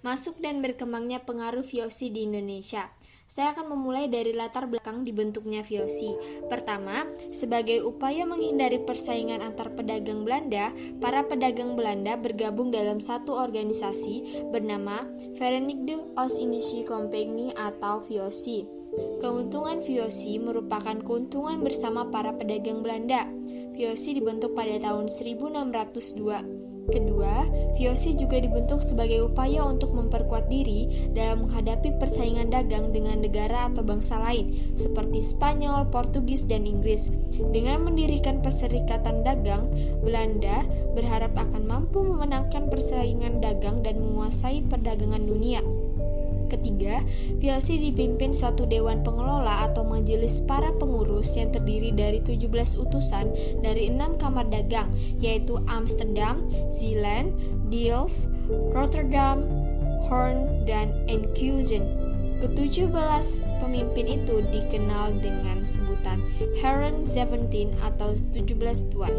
Masuk dan berkembangnya pengaruh VOC di Indonesia. Saya akan memulai dari latar belakang dibentuknya VOC. Pertama, sebagai upaya menghindari persaingan antar pedagang Belanda, para pedagang Belanda bergabung dalam satu organisasi bernama Verenigde Oost-Indische Compagnie atau VOC. Keuntungan VOC merupakan keuntungan bersama para pedagang Belanda. VOC dibentuk pada tahun 1602. Kedua, VOC juga dibentuk sebagai upaya untuk memperkuat diri dalam menghadapi persaingan dagang dengan negara atau bangsa lain seperti Spanyol, Portugis, dan Inggris. Dengan mendirikan perserikatan dagang, Belanda berharap akan mampu memenangkan persaingan dagang dan menguasai perdagangan dunia. Ketiga, VOC dipimpin suatu dewan pengelola atau majelis para pengurus yang terdiri dari 17 utusan dari 6 kamar dagang, yaitu Amsterdam, Zeeland, Delft, Rotterdam, Hoorn, dan Enkhuizen. Ke-17 pemimpin itu dikenal dengan sebutan Heren 17 atau 17 tuan.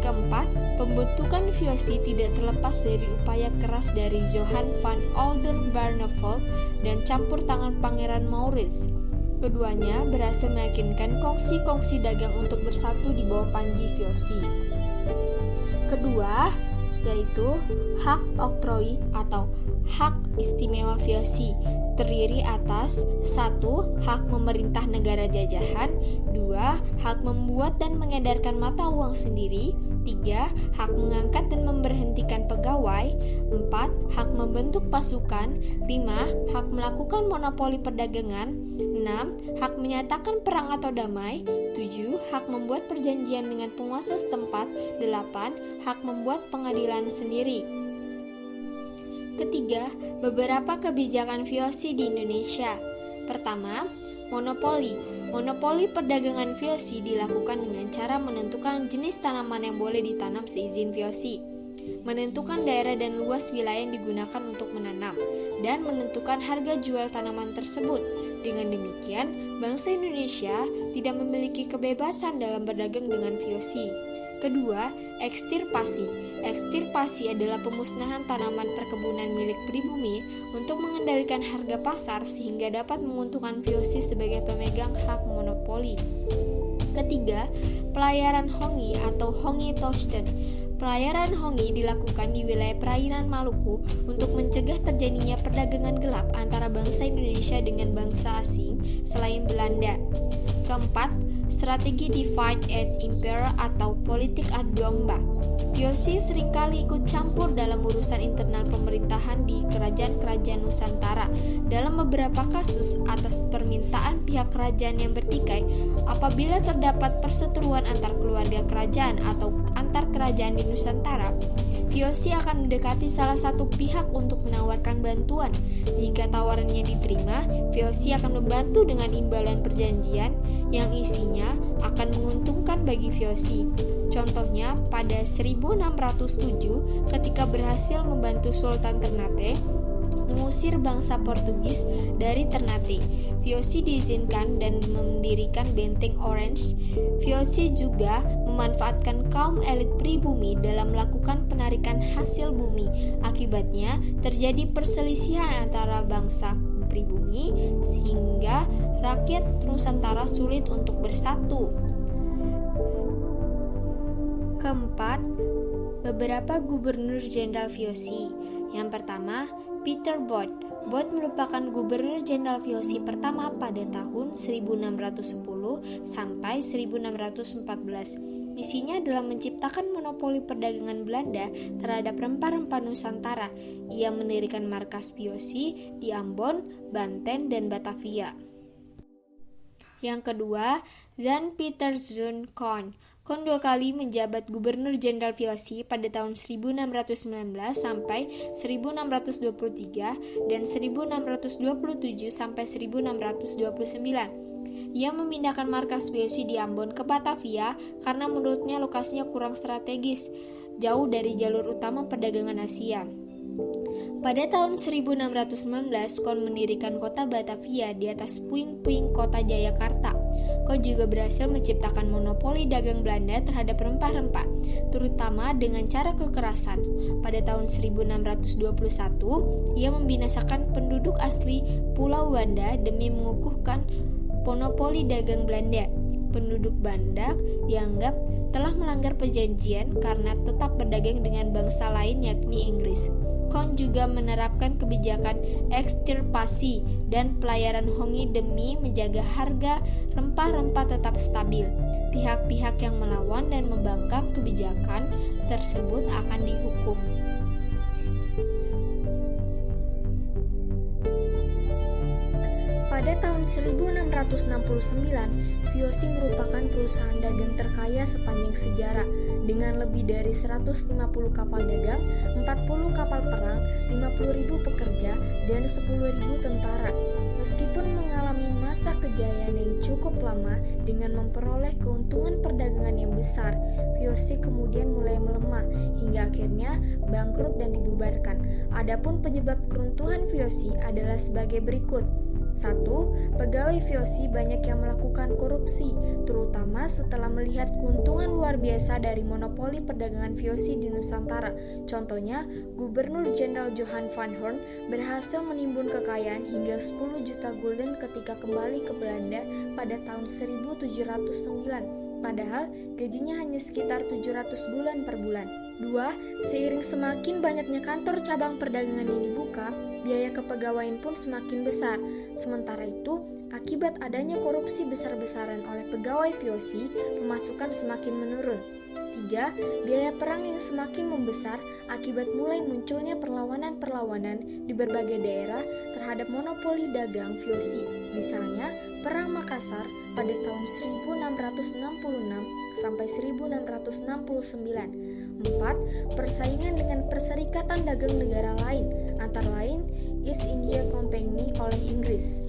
Keempat, pembentukan VOC tidak terlepas dari upaya keras dari Johan van Oldenbarnevelt dan campur tangan Pangeran Maurits. Keduanya berhasil meyakinkan kongsi-kongsi dagang untuk bersatu di bawah panji VOC. Kedua, yaitu hak oktroi atau hak istimewa VOC, terdiri atas 1. Hak memerintah negara jajahan, 2. Hak membuat dan mengedarkan mata uang sendiri, 3. Hak mengangkat dan memberhentikan pegawai, 4. Hak membentuk pasukan, 5. Hak melakukan monopoli perdagangan, 6. Hak menyatakan perang atau damai, 7. Hak membuat perjanjian dengan penguasa setempat, 8. Hak membuat pengadilan sendiri. Ketiga, beberapa kebijakan VOC di Indonesia. Pertama, monopoli. Monopoli perdagangan VOC dilakukan dengan cara menentukan jenis tanaman yang boleh ditanam seizin VOC, menentukan daerah dan luas wilayah yang digunakan untuk menanam, dan menentukan harga jual tanaman tersebut. Dengan demikian, bangsa Indonesia tidak memiliki kebebasan dalam berdagang dengan VOC. Kedua, ekstirpasi. Ekstirpasi adalah pemusnahan tanaman perkebunan milik pribumi untuk mengendalikan harga pasar sehingga dapat menguntungkan VOC sebagai pemegang hak monopoli. Ketiga, pelayaran hongi atau hongi tosten. Pelayaran hongi dilakukan di wilayah perairan Maluku untuk mencegah terjadinya perdagangan gelap antara bangsa Indonesia dengan bangsa asing selain Belanda. Keempat, strategi divide and impera atau politik adu domba. VOC seringkali ikut campur dalam urusan internal pemerintahan di kerajaan-kerajaan Nusantara. Dalam beberapa kasus atas permintaan pihak kerajaan yang bertikai, apabila terdapat perseteruan antar keluarga kerajaan atau antar kerajaan di Nusantara, VOC akan mendekati salah satu pihak untuk menawarkan bantuan. Jika tawarannya diterima, VOC akan membantu dengan imbalan perjanjian yang isinya akan menguntungkan bagi VOC. Contohnya, pada 1607 ketika berhasil membantu Sultan Ternate mengusir bangsa Portugis dari Ternate, VOC diizinkan dan mendirikan benteng Orange. VOC juga memanfaatkan kaum elit pribumi dalam melakukan penarikan hasil bumi. Akibatnya, terjadi perselisihan antara bangsa pribumi sehingga rakyat Nusantara sulit untuk bersatu. Keempat, beberapa gubernur jenderal VOC. Yang pertama, Peter Bot. Bot merupakan gubernur jenderal VOC pertama pada tahun 1610 sampai 1614. Misinya adalah menciptakan monopoli perdagangan Belanda terhadap rempah-rempah Nusantara. Ia mendirikan markas VOC di Ambon, Banten, dan Batavia. Yang kedua, Jan Pieter Zoon Koen. Koen 2 kali menjabat gubernur jenderal VOC pada tahun 1619 sampai 1623 dan 1627 sampai 1629. Ia memindahkan markas VOC di Ambon ke Batavia karena menurutnya lokasinya kurang strategis, jauh dari jalur utama perdagangan Asia. Pada tahun 1619, Koen mendirikan kota Batavia di atas puing-puing kota Jayakarta. Kon juga berhasil menciptakan monopoli dagang Belanda terhadap rempah-rempah, terutama dengan cara kekerasan. Pada tahun 1621, ia membinasakan penduduk asli Pulau Banda demi mengukuhkan monopoli dagang Belanda. Penduduk Badak dianggap telah melanggar perjanjian karena tetap berdagang dengan bangsa lain yakni Inggris. Kon juga menerapkan kebijakan ekstirpasi dan pelayaran Hongi demi menjaga harga rempah-rempah tetap stabil. Pihak-pihak yang melawan dan membangkang kebijakan tersebut akan dihukum. Pada tahun 1669, VOC merupakan perusahaan dagang terkaya sepanjang sejarah dengan lebih dari 150 kapal dagang, 40 kapal perang, 50.000 pekerja, dan 10.000 tentara. Meskipun mengalami masa kejayaan yang cukup lama dengan memperoleh keuntungan perdagangan yang besar, VOC kemudian mulai melemah hingga akhirnya bangkrut dan dibubarkan. Adapun penyebab keruntuhan VOC adalah sebagai berikut. 1. Pegawai VOC banyak yang melakukan korupsi, terutama setelah melihat keuntungan luar biasa dari monopoli perdagangan VOC di Nusantara. Contohnya, Gubernur Jenderal Johan van Horn berhasil menimbun kekayaan hingga 10 juta gulden ketika kembali ke Belanda pada tahun 1709. Padahal gajinya hanya sekitar 700 bulan per bulan. 2. Seiring semakin banyaknya kantor cabang perdagangan yang dibuka, biaya kepegawaian pun semakin besar. Sementara itu, akibat adanya korupsi besar-besaran oleh pegawai VOC, pemasukan semakin menurun. 3. Biaya perang yang semakin membesar akibat mulai munculnya perlawanan-perlawanan di berbagai daerah terhadap monopoli dagang VOC. Misalnya, Perang Makassar pada tahun 1666 sampai 1669. 4. Persaingan dengan Perserikatan Dagang negara lain, antara lain East India Company oleh Inggris.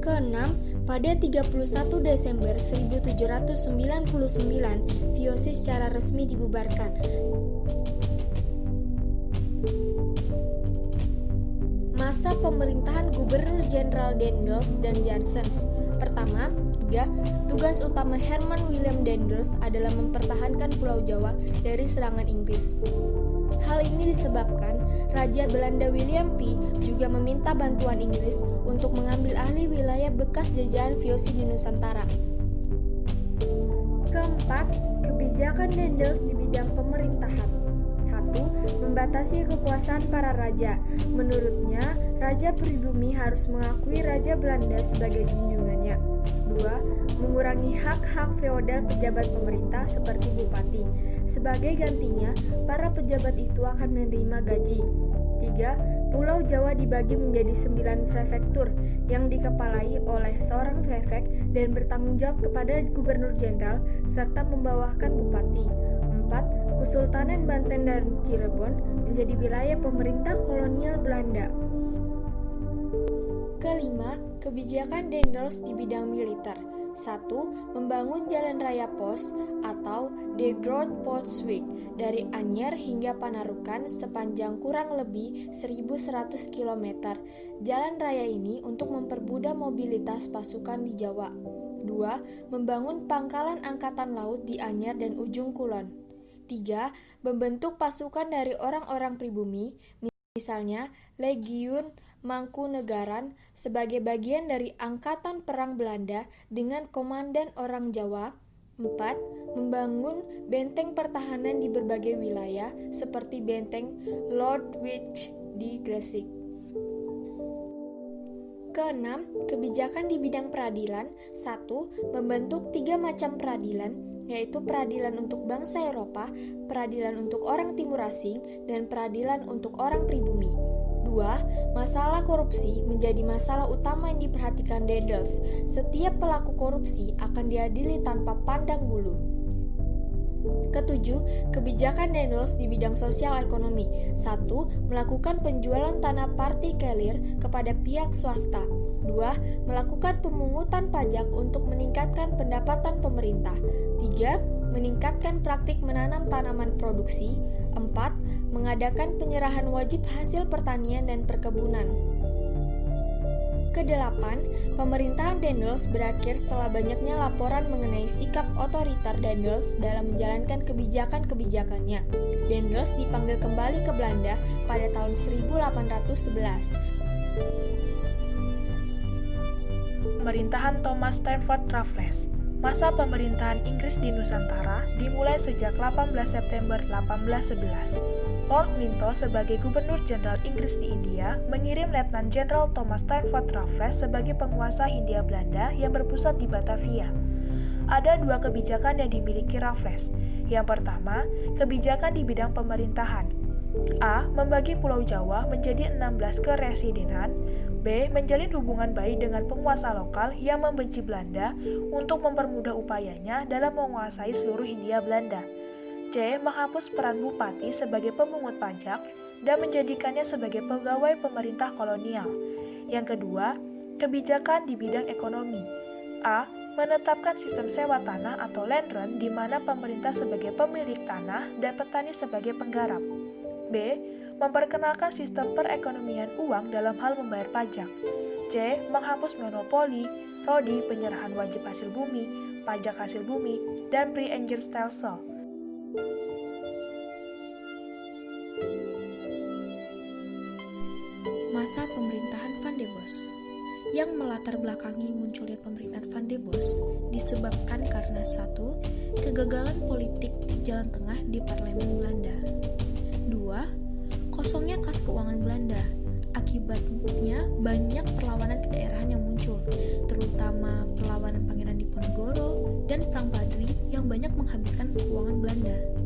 Keenam, pada 31 Desember 1799, VOC secara resmi dibubarkan. Masa pemerintahan Gubernur Jenderal Daendels dan Janssens. Pertama, 3. Tugas utama Herman Willem Daendels adalah mempertahankan Pulau Jawa dari serangan Inggris. Hal ini disebabkan Raja Belanda William V juga meminta bantuan Inggris untuk mengambil alih wilayah bekas jajahan VOC di Nusantara. Keempat, kebijakan Daendels di bidang pemerintahan. 1. Membatasi kekuasaan para raja. Menurutnya, raja pribumi harus mengakui Raja Belanda sebagai junjungannya. 2. Mengurangi hak-hak feodal pejabat pemerintah seperti bupati. Sebagai gantinya, para pejabat itu akan menerima gaji. 3. Pulau Jawa dibagi menjadi 9 prefektur yang dikepalai oleh seorang prefek dan bertanggung jawab kepada Gubernur Jenderal serta membawakan bupati. 4. Kesultanan Banten dan Cirebon menjadi wilayah pemerintah kolonial Belanda. Kelima, kebijakan Daendels di bidang militer. 1. Membangun jalan raya pos atau De Groot Postweg dari Anyer hingga Panarukan sepanjang kurang lebih 1.100 km. Jalan raya ini untuk mempermudah mobilitas pasukan di Jawa. 2. Membangun pangkalan angkatan laut di Anyer dan Ujung Kulon. 3. Membentuk pasukan dari orang-orang pribumi, misalnya Legiun Mangkunegaran sebagai bagian dari Angkatan Perang Belanda dengan komandan orang Jawa. 4. Membangun benteng pertahanan di berbagai wilayah seperti benteng Lord Wych di Gresik. Keenam, kebijakan di bidang peradilan. 1. Membentuk 3 macam peradilan, yaitu peradilan untuk bangsa Eropa, peradilan untuk orang Timur Asing, dan peradilan untuk orang pribumi. 2. Masalah korupsi menjadi masalah utama yang diperhatikan Daendels. Setiap pelaku korupsi akan diadili tanpa pandang bulu. Ketujuh, kebijakan Daendels di bidang sosial ekonomi. 1. Melakukan penjualan tanah partikelir kepada pihak swasta. 2. Melakukan pemungutan pajak untuk meningkatkan pendapatan pemerintah. 3. Meningkatkan praktik menanam tanaman produksi. 4. Mengadakan penyerahan wajib hasil pertanian dan perkebunan. Kedelapan, pemerintahan Daendels berakhir setelah banyaknya laporan mengenai sikap otoriter Daendels dalam menjalankan kebijakan-kebijakannya. Daendels dipanggil kembali ke Belanda pada tahun 1811. Pemerintahan Thomas Stamford Raffles. Masa pemerintahan Inggris di Nusantara dimulai sejak 18 September 1811. Lord Minto sebagai Gubernur Jenderal Inggris di India mengirim Letnan Jenderal Thomas Stamford Raffles sebagai penguasa Hindia Belanda yang berpusat di Batavia. Ada dua kebijakan yang dimiliki Raffles. Yang pertama, kebijakan di bidang pemerintahan. A. Membagi Pulau Jawa menjadi 16 keresidenan. B. Menjalin hubungan baik dengan penguasa lokal yang membenci Belanda untuk mempermudah upayanya dalam menguasai seluruh Hindia Belanda. C. Menghapus peran bupati sebagai pemungut pajak dan menjadikannya sebagai pegawai pemerintah kolonial. Yang kedua, kebijakan di bidang ekonomi. A. Menetapkan sistem sewa tanah atau land rent di mana pemerintah sebagai pemilik tanah dan petani sebagai penggarap. B. Memperkenalkan sistem perekonomian uang dalam hal membayar pajak. C. Menghapus monopoli, rodi, penyerahan wajib hasil bumi, pajak hasil bumi, dan pre-Engelstelsel. Masa pemerintahan Van de Bos. Yang melatar belakangi munculnya pemerintahan Van de Bos disebabkan karena satu, kegagalan politik jalan tengah di parlemen Belanda. 2. Kosongnya kas keuangan Belanda. Akibatnya banyak perlawanan kedaerahan yang muncul, terutama perlawanan Pangeran Diponegoro dan Perang Padri yang banyak menghabiskan keuangan Belanda.